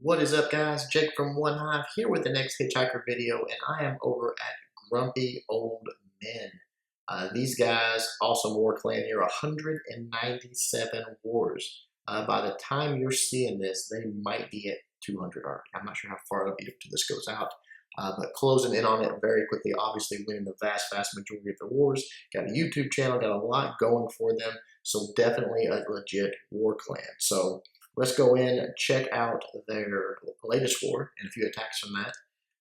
What is up, guys? Jake from OneHive here with the next Hitchhiker video, and I am over at Grumpy Old Men. These guys, awesome war clan here, 197 wars. By the time you're seeing this, they might be at 200 already. I'm not sure how far up to this goes out, but closing in on it very quickly, obviously winning the vast majority of the wars. Got a YouTube channel, got a lot going for them, so definitely a legit war clan. So let's go in and check out their latest war and a few attacks from that.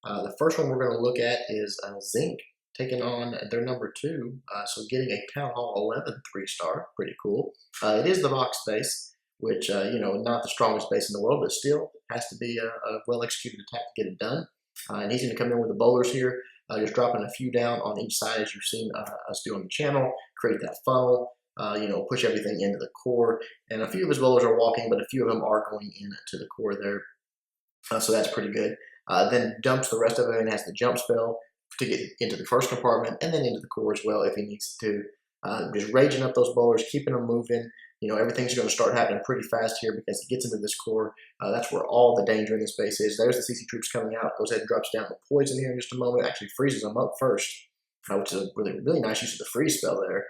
The first one we're going to look at is Zinc taking on their number 2. So getting a Town Hall 11 3-star, pretty cool. It is the Vox base, which, not the strongest base in the world, but still has to be a well-executed attack to get it done. And he's going to come in with the bowlers here, just dropping a few down on each side, as you've seen us do on the channel, create that funnel. Push everything into the core. And a few of his bowlers are walking, but a few of them are going into the core there. So that's pretty good. Then dumps the rest of it and has the jump spell to get into the first compartment and then into the core as well if he needs to. Just raging up those bowlers, keeping them moving. Everything's going to start happening pretty fast here because he gets into this core. That's where all the danger in this base is. There's the CC troops coming out. Goes ahead and drops down the poison here in just a moment. Actually freezes them up first, which is a really nice use of the freeze spell there.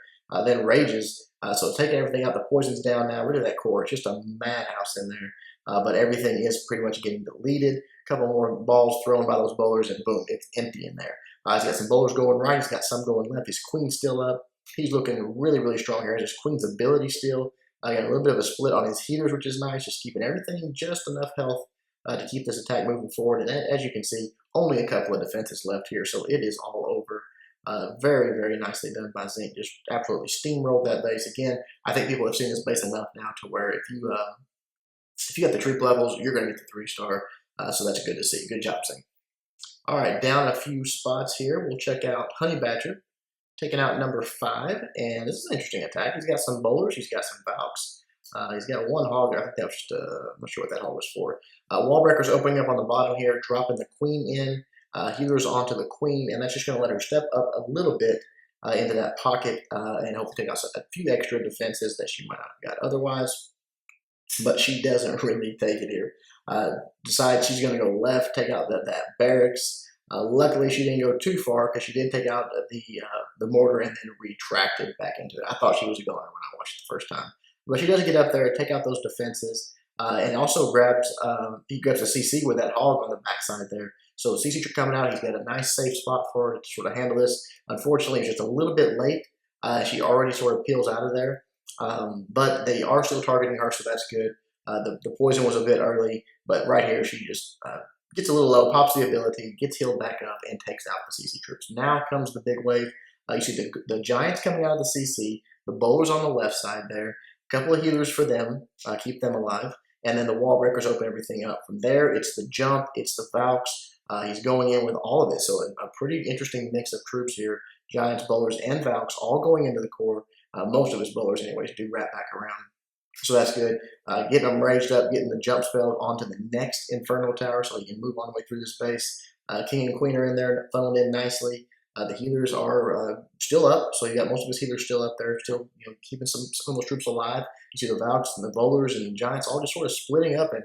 Then rages, so taking everything out, the poison's down now. Look at that core, it's just a madhouse in there. But everything is pretty much getting deleted. A couple more balls thrown by those bowlers, and boom, it's empty in there. He's got some bowlers going right, he's got some going left. His queen's still up. He's looking really strong here. His queen's ability still. Got a little bit of a split on his healers, which is nice, just keeping everything just enough health to keep this attack moving forward. And as you can see, only a couple of defenses left here, so it is all over. Very nicely done by Zinc. Just absolutely steamrolled that base. Again, I think people have seen this base enough now to where if you got the troop levels, you're going to get the 3-star. So that's good to see. Good job, Zinc. All right, down a few spots here. We'll check out Honey Badger taking out number 5, and this is an interesting attack. He's got some bowlers. He's got some Valks. He's got one hog. I think that was just I'm not sure what that hog was for. Wall breakers opening up on the bottom here, dropping the queen in. Healers onto the queen, and that's just going to let her step up a little bit into that pocket and hopefully take out a few extra defenses that she might not have got otherwise. But she doesn't really take it here. Decides she's going to go left, take out that barracks. Luckily, she didn't go too far because she did take out the mortar and then retracted back into it. I thought she was going when I watched it the first time. But she does get up there, take out those defenses, and also grabs a CC with that hog on the backside there. So the CC trip coming out, he's got a nice safe spot for her to sort of handle this. Unfortunately, it's just a little bit late. She already sort of peels out of there. But they are still targeting her, so that's good. The poison was a bit early, but right here she just gets a little low, pops the ability, gets healed back up, and takes out the CC troops. Now comes the big wave. You see the giants coming out of the CC, the bowlers on the left side there, a couple of healers for them, keep them alive, and then the wall breakers open everything up. From there, it's the jump, it's the Valks. He's going in with all of it, so a pretty interesting mix of troops here. Giants, bowlers, and Valks all going into the core. Most of his bowlers, anyways, do wrap back around. So that's good. Getting them raged up, getting the jump spell onto the next Inferno Tower so he can move all the way through the space. King and Queen are in there, funneled in nicely. The healers are still up, so you got most of his healers still up there, still keeping some of those troops alive. You see the Valks and the bowlers and the Giants all just sort of splitting up and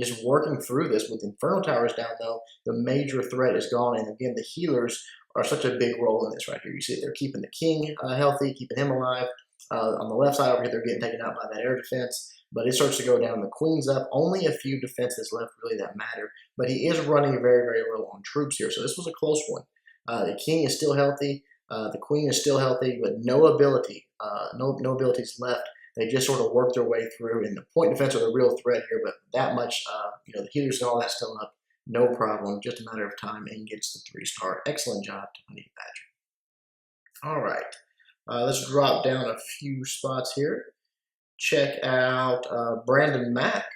just working through this. With Inferno Towers down, though, the major threat is gone. And again, the healers are such a big role in this right here. You see they're keeping the king healthy, keeping him alive. On the left side over here, they're getting taken out by that air defense. But it starts to go down. The queen's up. Only a few defenses left really that matter. But he is running very low on troops here. So this was a close one. The king is still healthy. The queen is still healthy, but no ability. No abilities left. They just sort of work their way through, and the point defense are the real threat here, but that much, the healers and all that still up, no problem, just a matter of time, and gets the 3-star. Excellent job to Honey Badger. All right, let's drop down a few spots here. Check out Brandon Mack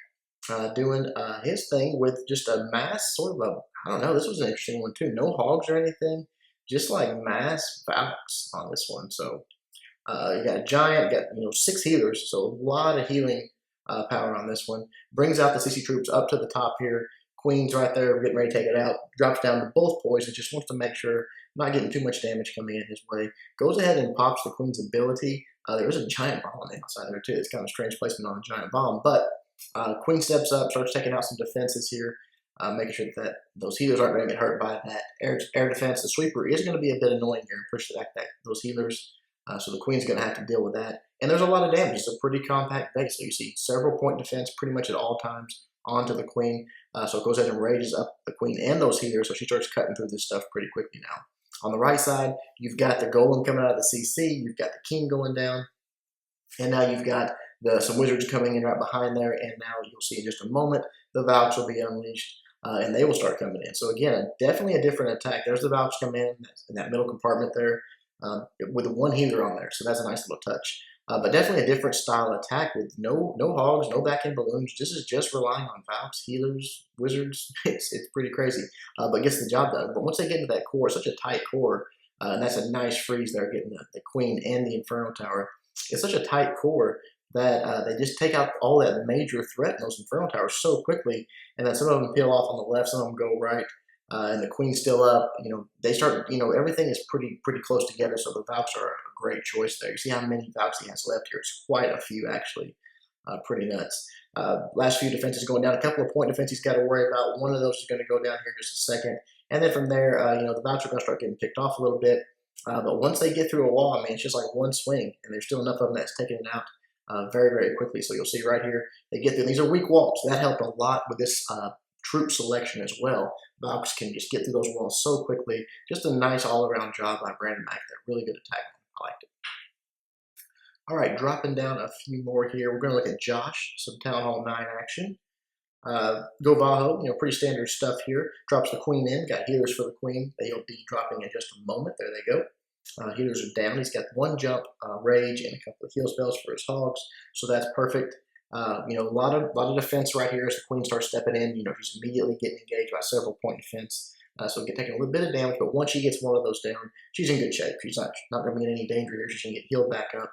doing his thing with just a mass, sort of I don't know, this was an interesting one too. No hogs or anything, just like mass Valks on this one, so. You got a giant, got 6 healers, so a lot of healing power on this one. Brings out the CC troops up to the top here. Queen's right there, getting ready to take it out. Drops down to both poisons, just wants to make sure not getting too much damage coming in his way. Goes ahead and pops the Queen's ability. There is a giant bomb on the outside there too. It's kind of a strange placement on a giant bomb, but Queen steps up, starts taking out some defenses here, making sure that those healers aren't going to get hurt by that air defense. The sweeper is going to be a bit annoying here and push back those healers. So the queen's going to have to deal with that. And there's a lot of damage. It's a pretty compact base. So you see several point defense pretty much at all times onto the queen. So it goes ahead and rages up the queen and those healers. So she starts cutting through this stuff pretty quickly now. On the right side, you've got the golem coming out of the CC. You've got the king going down. And now you've got some wizards coming in right behind there. And now you'll see in just a moment, the Valks will be unleashed. And they will start coming in. So again, definitely a different attack. There's the Valks come in that middle compartment there with the one healer on there. So that's a nice little touch. But definitely a different style attack with no hogs, no back-end balloons. This is just relying on Valks, healers, wizards. It's pretty crazy, but gets the job done. But once they get into that core, such a tight core, and that's a nice freeze there, getting the queen and the inferno tower. It's such a tight core that they just take out all that major threat in those inferno towers so quickly, and then some of them peel off on the left, some of them go right. And the queen's still up. They start. Everything is pretty close together. So the Valks are a great choice there. You see how many Valks he has left here? It's quite a few actually. Pretty nuts. Last few defenses going down. A couple of point defense he's got to worry about. One of those is going to go down here in just a second. And then from there, the Valks are going to start getting picked off a little bit. But once they get through a wall, I mean, it's just like one swing, and there's still enough of them that's taking it out very quickly. So you'll see right here, they get through. These are weak walls. That helped a lot with this troop selection as well. Valks can just get through those walls so quickly. Just a nice all-around job by Brandon Mack there. Really good attack. I liked it. All right, dropping down a few more here. We're going to look at Josh, some Town Hall 9 action. GoVaHo, pretty standard stuff here. Drops the queen in. Got healers for the queen. They'll be dropping in just a moment. There they go. Healers are down. He's got one jump, rage, and a couple of heal spells for his hogs. So that's perfect. A lot of defense right here as the queen starts stepping in. She's immediately getting engaged by several point defense. So taking a little bit of damage, but once she gets one of those down, she's in good shape. She's not going to be in any danger here. She's going to get healed back up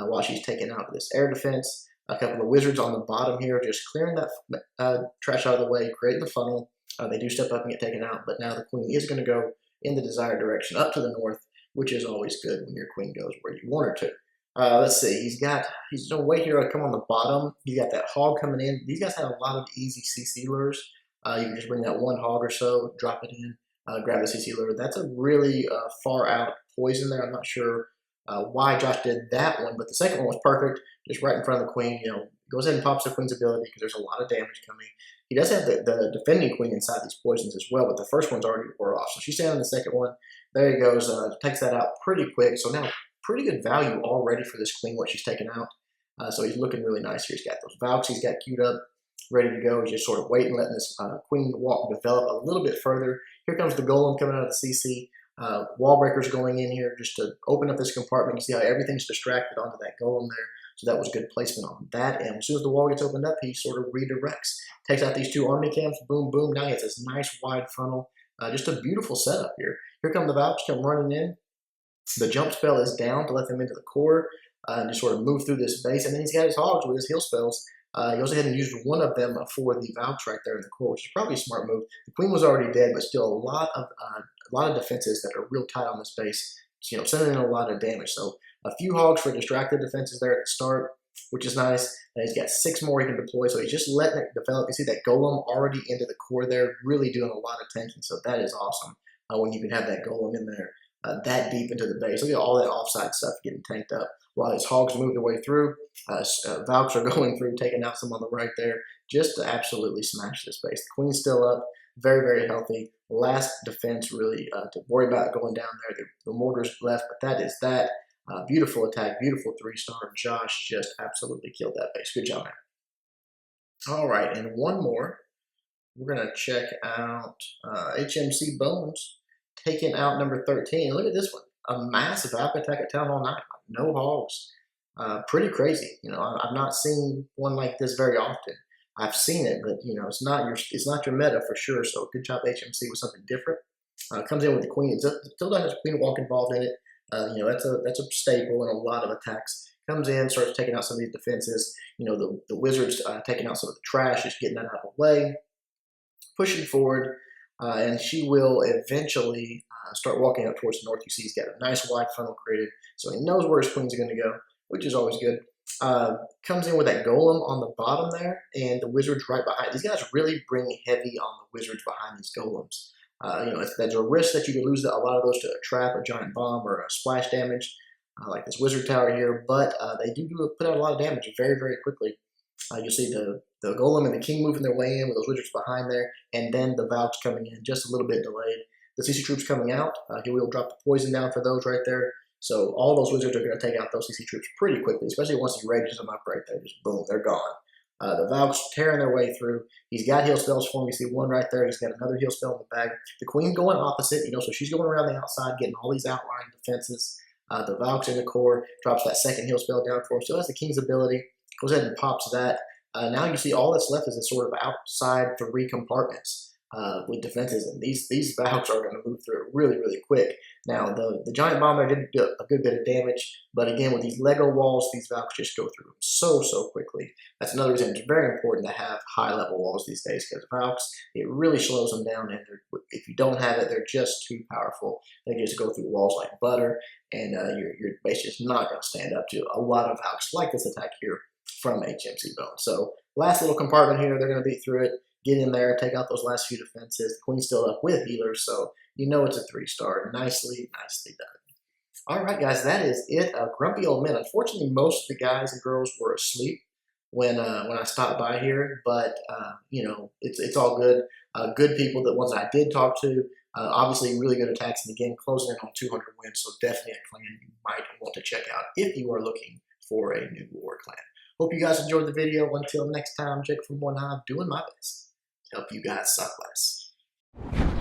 while she's taking out this air defense. A couple of wizards on the bottom here, just clearing that trash out of the way, creating the funnel. They do step up and get taken out, but now the queen is going to go in the desired direction, up to the north, which is always good when your queen goes where you want her to. Let's see, he's going to wait here to come on the bottom. He's got that hog coming in. These guys have a lot of easy CC lures. You can just bring that one hog or so, drop it in, grab the CC lure. That's a really far out poison there. I'm not sure why Josh did that one, but the second one was perfect, just right in front of the queen. Goes ahead and pops the queen's ability because there's a lot of damage coming. He does have the defending queen inside these poisons as well, but the first one's already wore off. So she's standing on the second one. There he goes, takes that out pretty quick. So now pretty good value already for this queen, what she's taken out. So he's looking really nice here. He's got those Valks he's got queued up, ready to go. He's just sort of waiting, letting this queen walk develop a little bit further. Here comes the golem coming out of the CC. Wall breakers going in here just to open up this compartment. You see how everything's distracted onto that golem there. So that was good placement on that. And as soon as the wall gets opened up, he sort of redirects. Takes out these two army camps. Boom, boom. Now he has this nice wide funnel. Just a beautiful setup here. Here come the Valks come running in. The jump spell is down to let them into the core and just sort of move through this base. And then he's got his hogs with his heal spells. He goes ahead and used one of them for the Valks right there in the core, which is probably a smart move. The queen was already dead, but still a lot of defenses that are real tight on this base. Sending in a lot of damage. So a few hogs for distracted defenses there at the start, which is nice. And he's got 6 more he can deploy, so he's just letting it develop. You see that golem already into the core there, really doing a lot of tanking. So that is awesome when you can have that golem in there that deep into the base. Look at all that offside stuff getting tanked up while his hogs move their way through. Valks are going through, taking out some on the right there, just to absolutely smash this base. The queen's still up, very healthy. Last defense really to worry about going down there. The mortar's left, but that is that. Beautiful attack, beautiful 3-star. Josh just absolutely killed that base. Good job, man. All right, and one more. We're going to check out HMC Bones, taking out number 13. Look at this one. A massive app attack at Town Hall 9. No hogs. Pretty crazy. I've not seen one like this very often. I've seen it, but it's not your meta for sure. So good job HMC with something different. Comes in with the queen. It still doesn't have queen walk involved in it. That's a staple in a lot of attacks. Comes in, starts taking out some of these defenses. The wizards taking out some of the trash, just getting that out of the way, pushing forward, and she will eventually start walking up towards the north. You see he's got a nice wide funnel created, so he knows where his queens are going to go, which is always good. Comes in with that golem on the bottom there, and the wizards right behind. These guys really bring heavy on the wizards behind these golems. There's a risk that you could lose a lot of those to a trap, a giant bomb, or a splash damage, like this wizard tower here. But they do put out a lot of damage very, very quickly. You'll see the golem and the king moving their way in with those wizards behind there, and then the valks coming in just a little bit delayed. The CC troops coming out. Here we'll drop the poison down for those right there. So all those wizards are going to take out those CC troops pretty quickly, especially once he rages them up right there. Just boom, they're gone. The valks tearing their way through. He's got heal spells for him. You see one right there. He's got another heal spell in the bag. The queen going opposite, so she's going around the outside, getting all these outlying defenses. The valks in the core, drops that second heal spell down for him. So that's the king's ability. Goes ahead and pops that. Now you see all that's left is a sort of outside 3 compartments with defenses, and these valks are going to move through it really, really quick. Now the giant bomb there did a good bit of damage, but again with these Lego walls, these valks just go through them so quickly. That's another reason it's very important to have high level walls these days, because valks, it really slows them down, and if you don't have it, they're just too powerful. They just go through walls like butter, and your base is not going to stand up to a lot of valks like this attack here from HMC Bones. So last little compartment here, they're going to beat through it, get in there, take out those last few defenses. The queen's still up with healers, so you know it's a 3-star. Nicely done. All right, guys, that is it. Grumpy old men. Unfortunately, most of the guys and girls were asleep when I stopped by here, but it's all good. Good people, the ones I did talk to. Obviously, really good attacks, and again, closing in on 200 wins, so definitely a clan you might want to check out if you are looking for a new war clan. Hope you guys enjoyed the video. Until next time, Jake from OneHive, doing my best to help you guys suck less.